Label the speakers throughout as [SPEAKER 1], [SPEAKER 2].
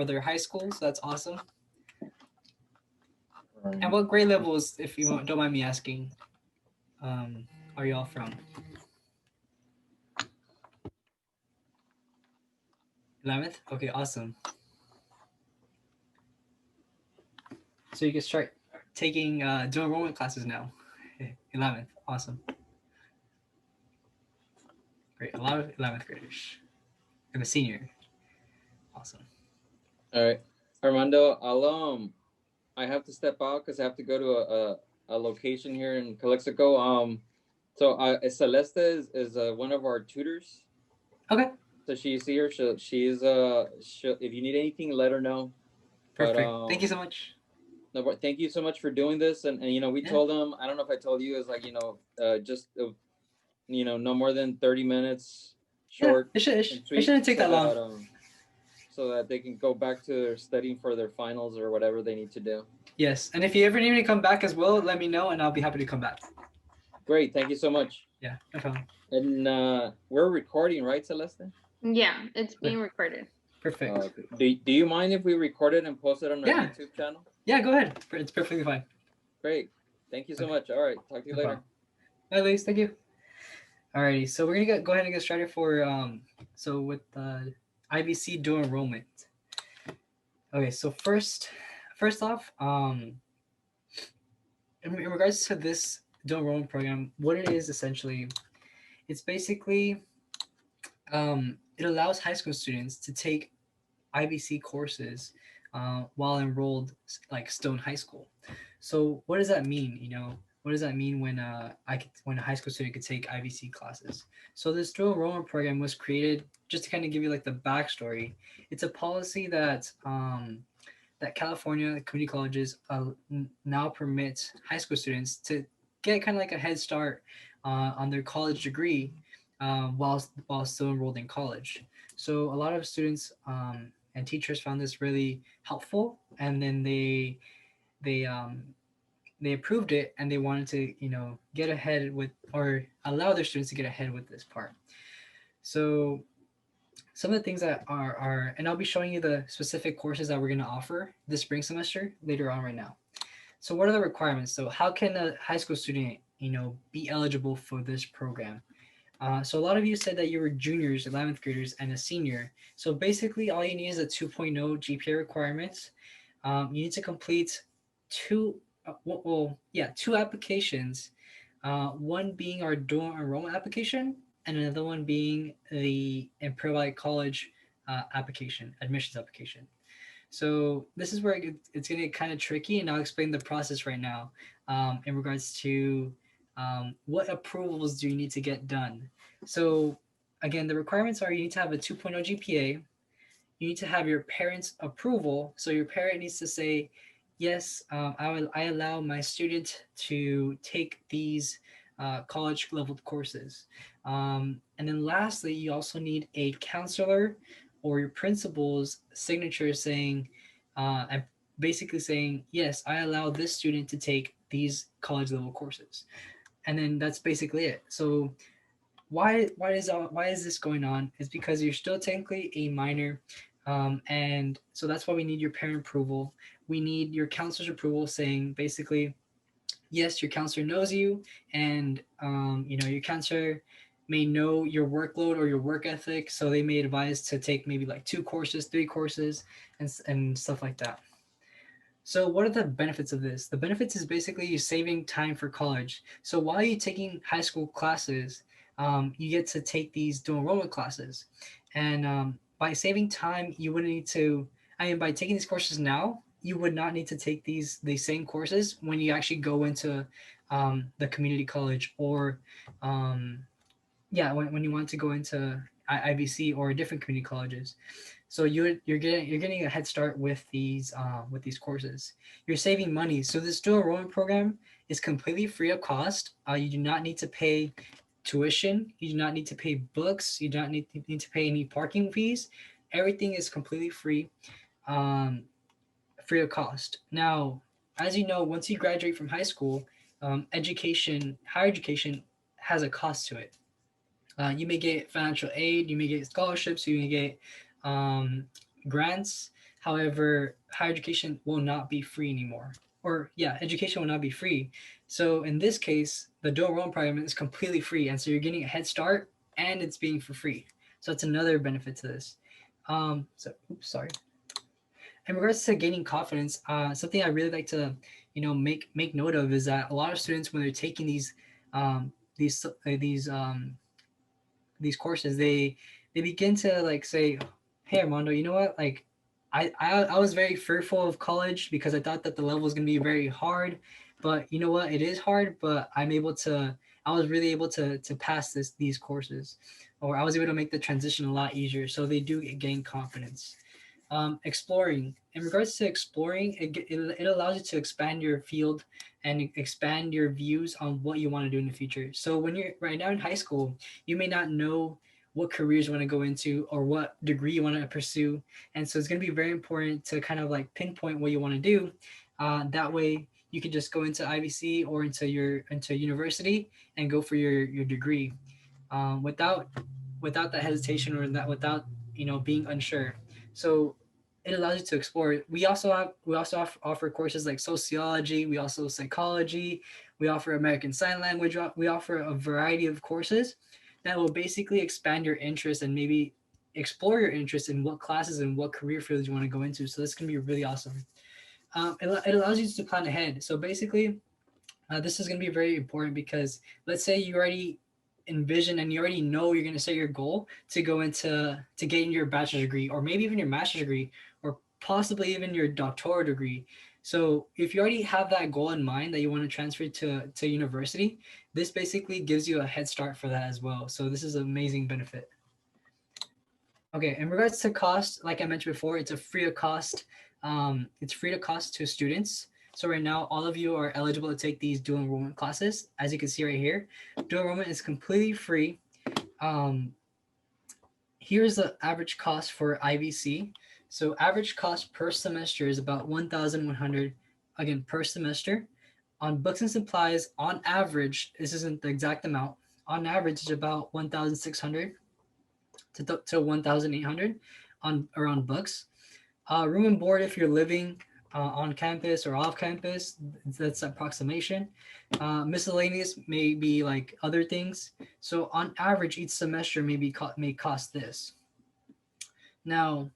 [SPEAKER 1] for their high school. So that's awesome. And
[SPEAKER 2] Right.
[SPEAKER 1] what grade levels, if you don't mind me asking, um, are y'all from? 11th? Okay, awesome. So you can start taking dual enrollment classes now. 11th, awesome. Great, a lot of 11th graders. And a senior, awesome.
[SPEAKER 2] All right, Armando, I have to step out because I have to go to a location here in Calexico. So Celeste is one of our tutors.
[SPEAKER 1] Okay,
[SPEAKER 2] So she's here. If you need anything, let her know. But
[SPEAKER 1] perfect. Thank you so much.
[SPEAKER 2] no, but thank you so much for doing this. And we
[SPEAKER 1] Yeah,
[SPEAKER 2] told them. I don't know if I told you, is like just no more than 30 minutes,
[SPEAKER 1] yeah.
[SPEAKER 2] short and
[SPEAKER 1] It
[SPEAKER 2] sweet,
[SPEAKER 1] shouldn't take that long.
[SPEAKER 2] so that they can go back to their studying for their finals or whatever they need to do.
[SPEAKER 1] Yes, and if you ever need me to come back as well, let me know, and I'll be happy to come back.
[SPEAKER 2] Great, thank you so much.
[SPEAKER 1] Yeah, no problem.
[SPEAKER 2] And we're recording, right, Celeste?
[SPEAKER 3] Yeah, it's being recorded.
[SPEAKER 1] Perfect.
[SPEAKER 2] Okay. Do you mind if we record it and post it on our
[SPEAKER 1] Yeah,
[SPEAKER 2] YouTube channel?
[SPEAKER 1] yeah. Go ahead. It's perfectly fine.
[SPEAKER 2] Great. Thank you so
[SPEAKER 1] Okay,
[SPEAKER 2] much. All right. Talk to you
[SPEAKER 1] no
[SPEAKER 2] later.
[SPEAKER 1] problem. Bye, Luis. Thank you. Alrighty, so we're gonna go ahead and get started for so with IVC dual enrollment. Okay, so first off, in regards to this dual enrollment program, what it is essentially, it's basically it allows high school students to take IVC courses while enrolled like still in high school. So what does that mean? What does that mean when when a high school student could take IVC classes? So this dual enrollment program was created just to kind of give you like the backstory. It's a policy that California community colleges now permit high school students to get kind of like a head start on their college degree while still enrolled in college. So a lot of students and teachers found this really helpful, and then they um, they approved it, and they wanted to get ahead with or allow their students to get ahead with this part. So some of the things that are and I'll be showing you the specific courses that we're going to offer this spring semester later on right now. So what are the requirements? So how can a high school student be eligible for this program? So a lot of you said that you were juniors, 11th graders, and a senior. So basically, all you need is a 2.0 GPA requirements. You need to complete two applications. One being our dual enrollment application, and another one being the Improve College application, admissions application. So this is where it's going to get kind of tricky, and I'll explain the process right now in regards to what approvals do you need to get done. So again, the requirements are you need to have a 2.0 GPA, you need to have your parents' approval. So your parent needs to say, yes, I allow my student to take these college level courses. And then lastly, you also need a counselor or your principal's signature saying, and basically saying, yes, I allow this student to take these college level courses. And then that's basically it. So why is this going on? Is because you're still technically a minor, and so that's why we need your parent approval. We need your counselor's approval, saying basically, yes, your counselor knows you, and your counselor may know your workload or your work ethic, so they may advise to take maybe like 2 courses, 3 courses, and stuff like that. So, what are the benefits of this? The benefits is basically you saving time for college. So, while you're taking high school classes, you get to take these dual enrollment classes. And by saving time, you wouldn't need to, I mean, by taking these courses now, you would not need to take these same courses when you actually go into the community college or, when you want to go into IVC or different community colleges. So you're getting a head start with these courses. You're saving money. So this dual enrollment program is completely free of cost. You do not need to pay tuition. You do not need to pay books. You do not need to pay any parking fees. Everything is completely free, um, free of cost. Now, as you know, once you graduate from high school, higher education has a cost to it. You may get financial aid, you may get scholarships, you may get um, grants. However, higher education will not be free anymore. Or yeah, education will not be free. So in this case, the dual enrollment program is completely free, and so you're getting a head start, and it's being for free. So that's another benefit to this. Oops, sorry. In regards to gaining confidence, something I really like to, make note of is that a lot of students when they're taking um, these uh, these um, these courses, they begin to like say, "Hey, Armando, you know what? Like, I was very fearful of college because I thought that the level was gonna be very hard, but you know what? It is hard, but I'm able to. I was really able to pass these courses, or I was able to make the transition a lot easier. So they do gain confidence. Exploring. In regards to exploring, it allows you to expand your field and expand your views on what you want to do in the future. So when you're right now in high school, you may not know what careers you want to go into or what degree you want to pursue. And so it's going to be very important to kind of like pinpoint what you want to do. That way you can just go into IVC or into university and go for your degree without that hesitation or that without being unsure. So it allows you to explore. We also offer courses like sociology. We also psychology. We offer American Sign Language. We offer a variety of courses that will basically expand your interest and maybe explore your interest in what classes and what career fields you want to go into. So this can be really awesome. It allows you to plan ahead. So basically, this is going to be very important because let's say you already envision and you already know you're going to set your goal to go into to gain your bachelor's degree or maybe even your master's degree or possibly even your doctoral degree. So if you already have that goal in mind that you want to transfer to university, this basically gives you a head start for that as well. So this is an amazing benefit. Okay, in regards to cost, like I mentioned before, it's a free of cost. It's free to cost to students. So right now, all of you are eligible to take these dual enrollment classes. As you can see right here, dual enrollment is completely free. Um, Here's the average cost for IVC. So average cost per semester is about 1,100 again per semester. On books and supplies, on average, this isn't the exact amount. On average, it's about 1,600 to 1,800 on around books. Room and board if you're living on campus or off campus, that's approximation. Miscellaneous may be like other things. So on average, each semester may cost this. Now,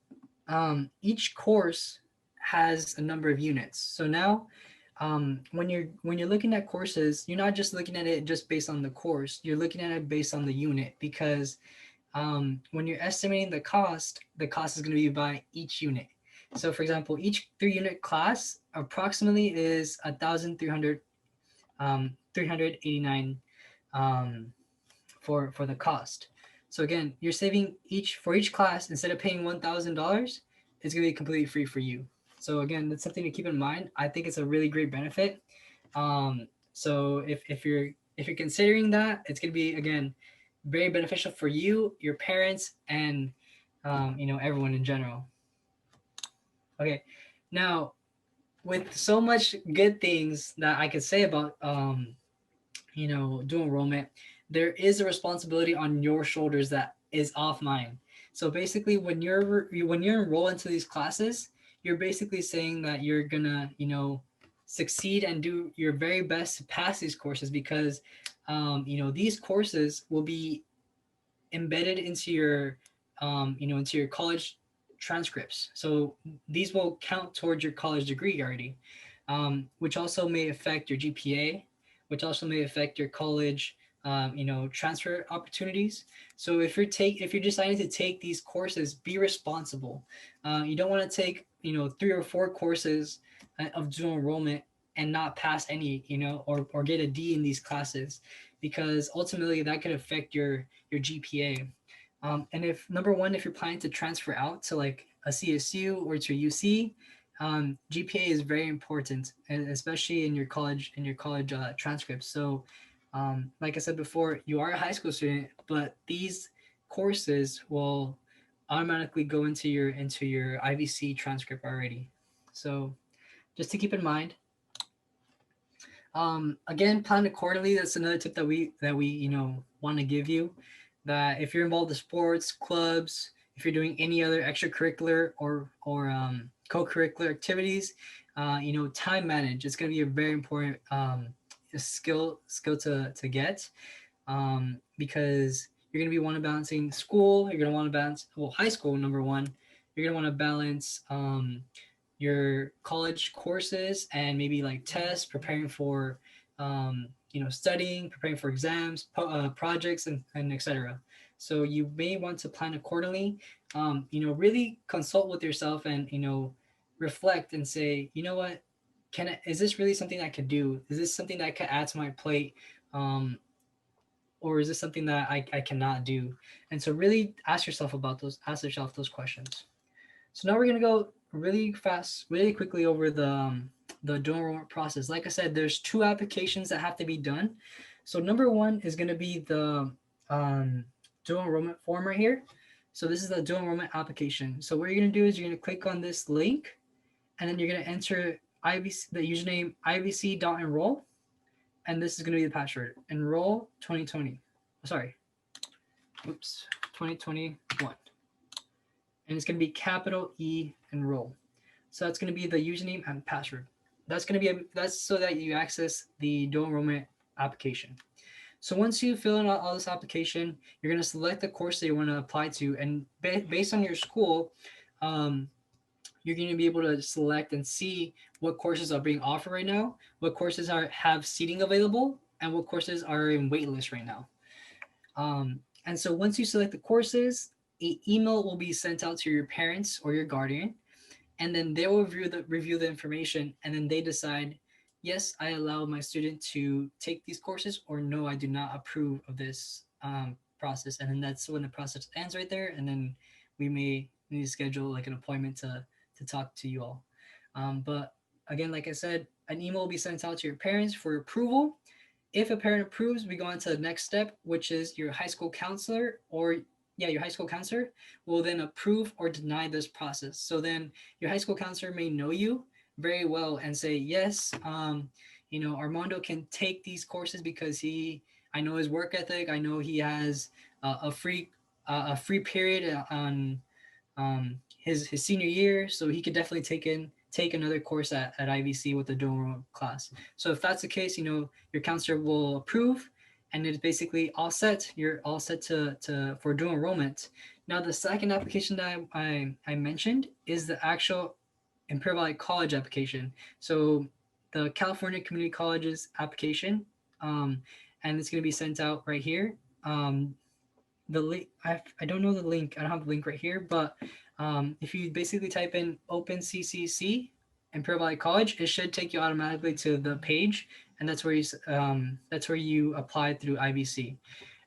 [SPEAKER 1] each course has a number of units. So now, when you're looking at courses, you're not just looking at it just based on the course. You're looking at it based on the unit because when you're estimating the cost is going to be by each unit. So for example, each 3-unit class approximately is 1,300 389 for the cost. So again, you're saving each class instead of paying $1,000, it's gonna be completely free for you. So again, that's something to keep in mind. I think it's a really great benefit. So if you're considering that, it's gonna be again very beneficial for you, your parents, and everyone in general. Okay, now with so much good things that I could say about dual enrollment, there is a responsibility on your shoulders that is off mine. So basically, when you're enrolled into these classes, you're basically saying that you're gonna succeed and do your very best to pass these courses because these courses will be embedded into your college transcripts. So these will count towards your college degree already, which also may affect your GPA, which also may affect your college, transfer opportunities. So if you're deciding to take these courses, be responsible. You don't want to take 3 or 4 courses of dual enrollment and not pass any, or get a D in these classes, because ultimately that could affect your GPA. And if number one, if you're planning to transfer out to like a CSU or to UC, GPA is very important, and especially in your college transcripts. So, like I said before, you are a high school student, but these courses will automatically go into your IVC transcript already. So, just to keep in mind. Again, plan accordingly. That's another tip that we want to give you. That if you're involved in sports clubs, if you're doing any other extracurricular or co-curricular activities, time manage. It's going to be a very important skill to get, because you're going to be want to balancing school. You're going to want to balance, well, high school, number one. You're going to want to balance your college courses and maybe like tests, preparing for studying, preparing for exams, projects, and etc. So you may want to plan accordingly. Really consult with yourself and reflect and say, you know what, is this really something I could do? Is this something that I could add to my plate? Or is this something that I cannot do? And so really ask yourself those questions. So now we're gonna go really fast, really quickly over the dual enrollment process. Like I said, there's two applications that have to be done. So number one is gonna be the dual enrollment form right here. So this is the dual enrollment application. So what you're gonna do is you're gonna click on this link, and then you're gonna enter IVC, the username ivc.enroll, and this is gonna be the password, enroll 2020. Sorry, oops, 2021. And it's going to be capital E enroll. So that's going to be the username and password. That's so that you access the dual enrollment application. So once you fill in all this application, you're going to select the course that you want to apply to, and based on your school, you're going to be able to select and see what courses are being offered right now, what courses have seating available, and what courses are in waitlist right now. And so once you select the courses, an email will be sent out to your parents or your guardian, and then they will review the information, and then they decide, yes, I allow my student to take these courses, or no, I do not approve of this process. And then that's when the process ends right there, and then we may need to schedule like an appointment to talk to you all. But again, like I said, an email will be sent out to your parents for approval. If a parent approves, we go on to the next step, which is your high school counselor your high school counselor will then approve or deny this process. So then your high school counselor may know you very well and say, yes, Armando can take these courses because I know his work ethic. I know he has a free period on his senior year, so he could definitely take another course at IVC with the dual enrollment class. So if that's the case, your counselor will approve, and it's basically all set. You're all set to for dual enrollment. Now, the second application that I mentioned is the actual Imperial Valley College application. So the California Community Colleges application, and it's going to be sent out right here. The link, I don't know the link. I don't have the link right here, but if you basically type in OpenCCC Imperial Valley College, it should take you automatically to the page, and that's where you apply through IVC,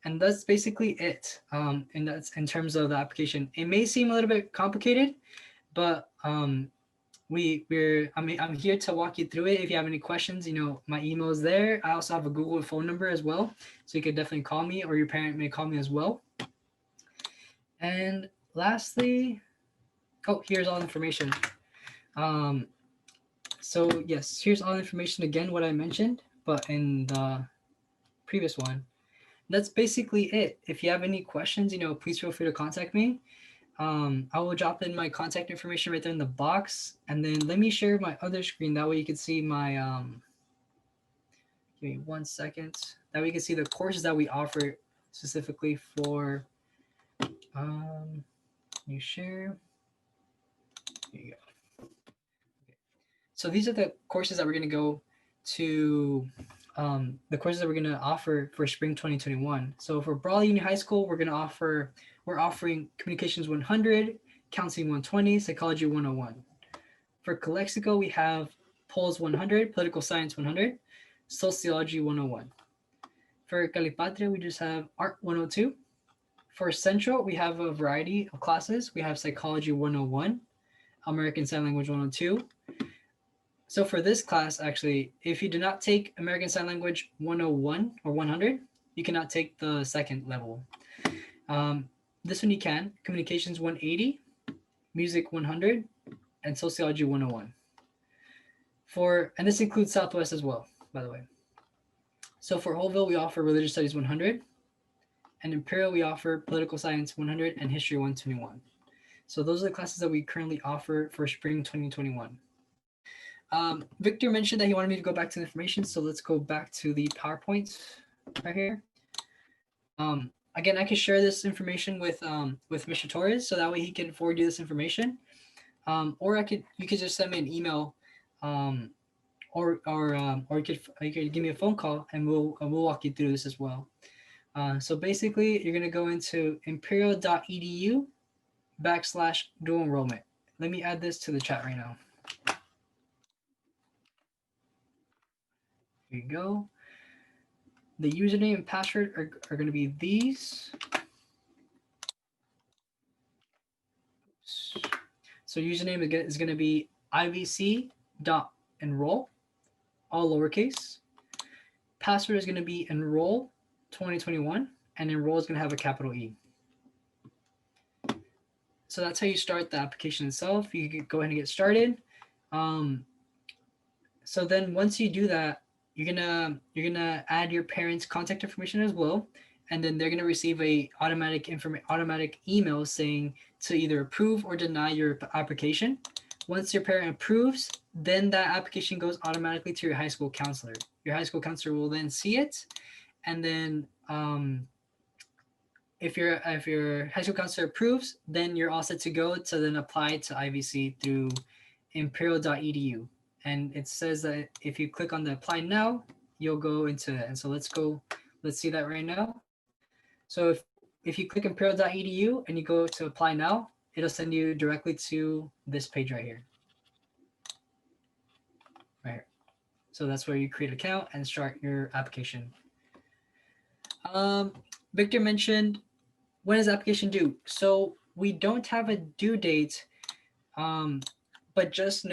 [SPEAKER 1] and that's basically it. And that's in terms of the application. It may seem a little bit complicated, but I'm here to walk you through it. If you have any questions, my email is there. I also have a Google phone number as well, so you could definitely call me, or your parent may call me as well. And lastly, here's all the information. So yes, here's all the information again, what I mentioned, but in the previous one. That's basically it. If you have any questions, please feel free to contact me. I will drop in my contact information right there in the box, and then let me share my other screen. That way you can see my, give me 1 second. That way you can see the courses that we offer specifically for, you share. Here you go. Okay. So these are the courses that we're going to go to, the courses that we're going to offer for spring 2021. So for Brawley Union High School, we're offering Communications 100, Counseling 120, Psychology 101. For Calexico, we have Polls 100, Political Science 100, Sociology 101. For Calipatria, we just have Art 102. For Central, we have a variety of classes. We have Psychology 101, American Sign Language 102. So for this class, actually, if you do not take American Sign Language 101 or 100, you cannot take the second level. This one you can, Communications 180, Music 100, and Sociology 101. And this includes Southwest as well, by the way. So for Holville, we offer Religious Studies 100, and Imperial, we offer Political Science 100 and History 121. So those are the classes that we currently offer for spring 2021. Victor mentioned that he wanted me to go back to the information, so let's go back to the PowerPoint right here. Again, I can share this information with Mr. Torres, so that way he can forward you this information. Or you could just send me an email, or you could give me a phone call, and we'll walk you through this as well. So basically, you're gonna go into imperial.edu/dual enrollment. Let me add this to the chat right now. Here you go. The username and password are going to be these. So username is going to be ivc.enroll, all lowercase. Password is going to be enroll 2021, and enroll is going to have a capital E. So that's how you start the application itself. You can go ahead and get started. So then once you do that, you're gonna add your parents' contact information as well, and then they're gonna receive a automatic email saying to either approve or deny your application. Once your parent approves, then that application goes automatically to your high school counselor. Your high school counselor will then see it, and then if your high school counselor approves, then you're all set to go to then apply to IVC through imperial.edu. And it says that if you click on the apply now, you'll go into it. And so let's see that right now. So if you click imperial.edu and you go to apply now, it'll send you directly to this page right here. Right here. So that's where you create an account and start your application. Victor mentioned, when is the application due? So we don't have a due date, but just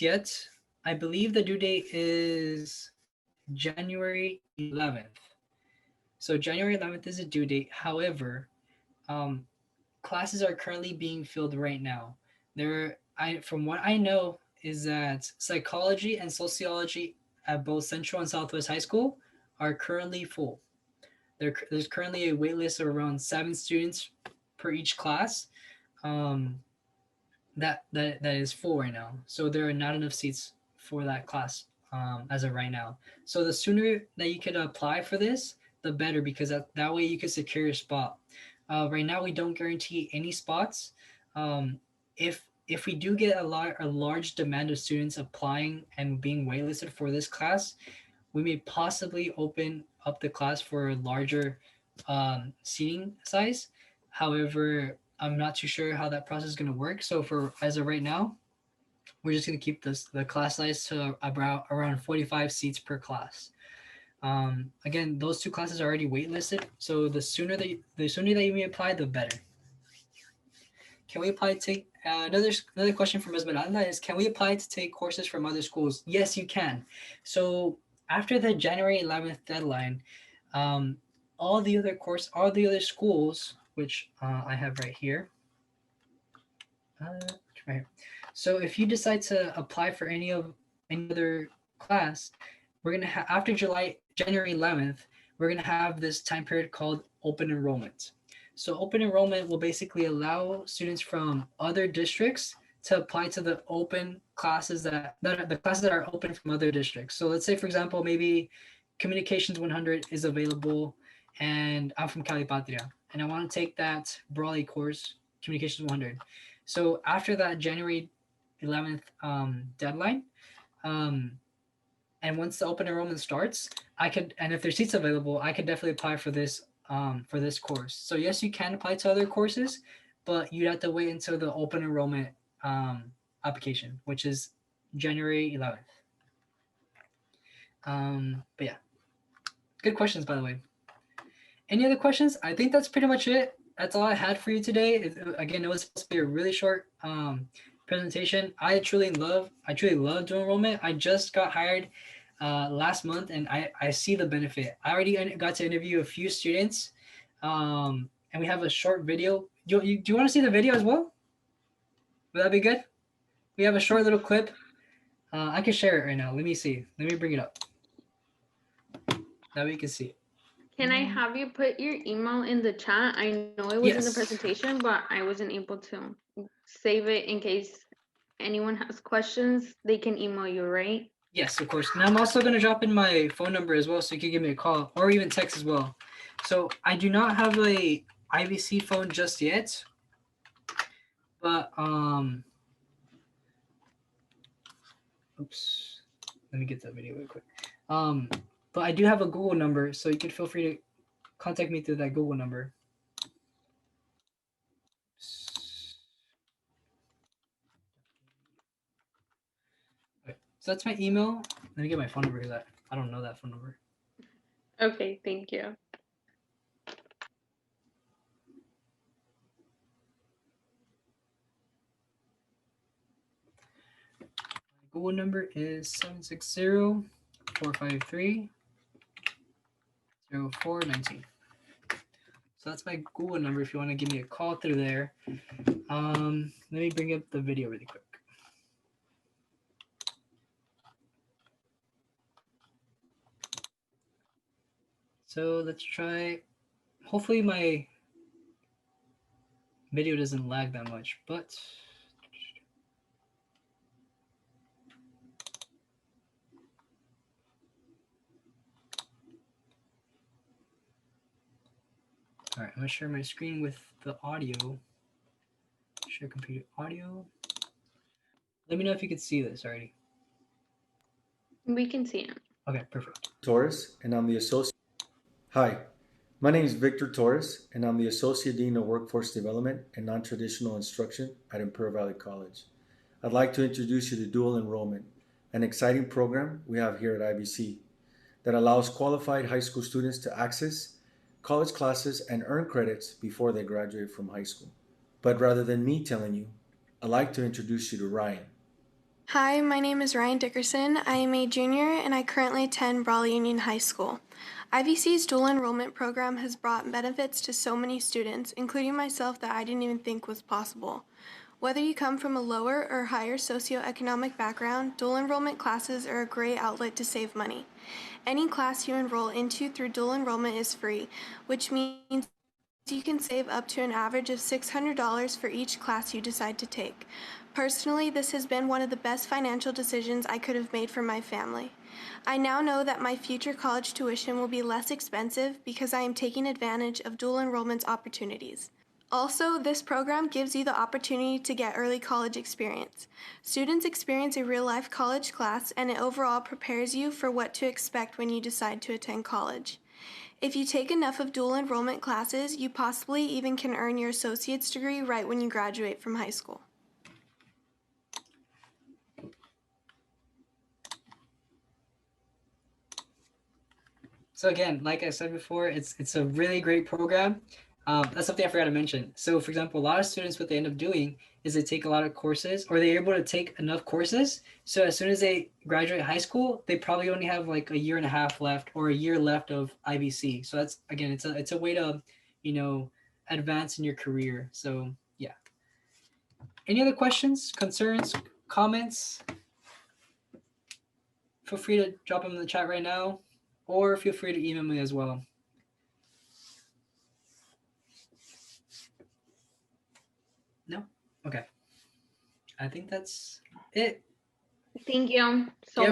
[SPEAKER 1] yet, I believe the due date is January 11th. So January 11th is a due date. However, classes are currently being filled right now. From what I know, is that psychology and sociology at both Central and Southwest High School are currently full. There's currently a wait list of around 7 students per each class. That is full right now. So there are not enough seats for that class as of right now. So the sooner that you can apply for this, the better, because that way you can secure your spot. Right now we don't guarantee any spots. If we do get a large demand of students applying and being waitlisted for this class, we may possibly open up the class for a larger seating size. However, I'm not too sure how that process is going to work. So as of right now, we're just going to keep the class size to around 45 seats per class. Again, those 2 classes are already waitlisted. So the sooner that you may apply, the better. Can we apply to take another question from Esmeralda is, can we apply to take courses from other schools? Yes, you can. So after the January 11th deadline, all the other schools, which I have right here. Right here. So if you decide to apply for any other class, we're gonna have after January 11th, we're gonna have this time period called open enrollment. So open enrollment will basically allow students from other districts to apply to the open classes the classes that are open from other districts. So let's say, for example, maybe Communications 100 is available, and I'm from Cali Patria, and I want to take that Brawley course, Communications 100. So after that January 11th deadline, and once the open enrollment starts, and if there's seats available, I could definitely apply for this course. So yes, you can apply to other courses, but you'd have to wait until the open enrollment application, which is January 11th. But yeah, good questions, by the way. Any other questions? I think that's pretty much it. That's all I had for you today. Again, it was supposed to be a really short presentation. I truly love dual enrollment. I just got hired last month, and I see the benefit. I already got to interview a few students, and we have a short video. Do you want to see the video as well? Would that be good? We have a short little clip. I can share it right now. Let me see. Let me bring it up. That way you can see it.
[SPEAKER 3] Can I have you put your email in the chat? I know it was in the
[SPEAKER 1] Yes.
[SPEAKER 3] presentation, but I wasn't able to save it in case anyone has questions. They can email you, right?
[SPEAKER 1] Yes, of course. And I'm also going to drop in my phone number as well, so you can give me a call or even text as well. So I do not have a IVC phone just yet, but oops, let me get that video real quick. But I do have a Google number, so you can feel free to contact me through that Google number. Okay, so that's my email. Let me get my phone number because I don't know that phone number.
[SPEAKER 3] Okay, thank you.
[SPEAKER 1] Google number is 760-453-0419. So that's my Google number if you want to give me a call through there. Let me bring up the video really quick. So let's try, hopefully my video doesn't lag that much, but all right, I'm gonna share my screen with the audio. Share computer audio. Let me know if you can see this already.
[SPEAKER 3] We can see it.
[SPEAKER 1] Okay, perfect.
[SPEAKER 4] Torres, and I'm the associate. Hi, my name is Victor Torres, and I'm the Associate Dean of Workforce Development and Non-Traditional Instruction at Imperial Valley College. I'd like to introduce you to Dual Enrollment, an exciting program we have here at IVC that allows qualified high school students to access college classes and earn credits before they graduate from high school. But rather than me telling you, I'd like to introduce you to Ryan.
[SPEAKER 5] Hi, my name is Ryan Dickerson. I am a junior and I currently attend Brawley Union High School. IVC's dual enrollment program has brought benefits to so many students, including myself, that I didn't even think was possible. Whether you come from a lower or higher socioeconomic background, dual enrollment classes are a great outlet to save money. Any class you enroll into through dual enrollment is free, which means you can save up to an average of $600 for each class you decide to take. Personally, this has been one of the best financial decisions I could have made for my family. I now know that my future college tuition will be less expensive because I am taking advantage of dual enrollment's opportunities. Also, this program gives you the opportunity to get early college experience. Students experience a real-life college class, and it overall prepares you for what to expect when you decide to attend college. If you take enough of dual enrollment classes, you possibly even can earn your associate's degree right when you graduate from high school.
[SPEAKER 1] So again, like I said before, it's a really great program. That's something I forgot to mention. So for example, a lot of students, what they end up doing is they take a lot of courses, or they're able to take enough courses. So as soon as they graduate high school, they probably only have like a year and a half left or a year left of IVC. So that's, again, it's a way to, advance in your career. So yeah. Any other questions, concerns, comments? Feel free to drop them in the chat right now, or feel free to email me as well. No? Okay. I think that's it.
[SPEAKER 3] Thank you so
[SPEAKER 1] Yeah.